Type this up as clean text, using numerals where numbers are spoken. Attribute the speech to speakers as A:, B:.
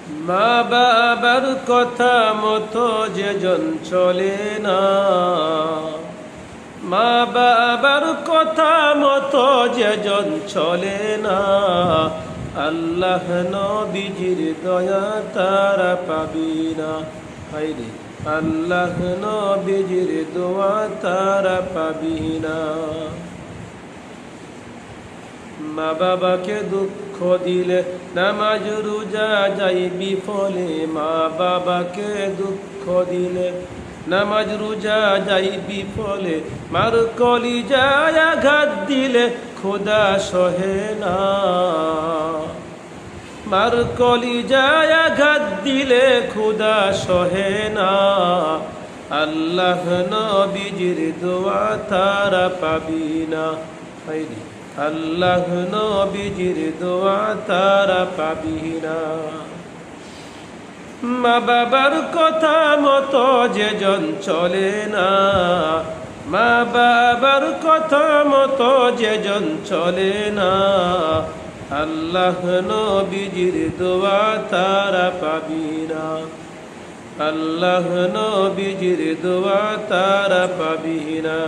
A: মা বাবার কথা মতো যেজন চলে না, মা বাবার কথা মতো যেজন চলে না, আল্লাহ নবীজির দয়া তারা পাবি না। হায়রে আল্লাহ নবীজির দোয়া তারা পাবি না। মা বাবাকে দুঃখ দিলে নামাজ রোজা যাই বিফলে, মা বাবাকে দুঃখ দিলে নামাজ রোজা যাই বিফলে, মার কলিজায় আঘাত দিলে খোদা সহে না, মার কলিজায় আঘাত দিলে খোদা সহে না, আল্লাহ নবীজির দোয়া তারা পাবি না। হায়রে আল্লাহ নবীজির দোয়া তারা পাবি না। মা বাবার কথা মতো যেজন চলে না, মা বাবার কথা মতো যেজন চলে না, আল্লাহ নবীজির দোয়া তারা পাবি না, আল্লাহ নবীজির দোয়া তারা পাবি না।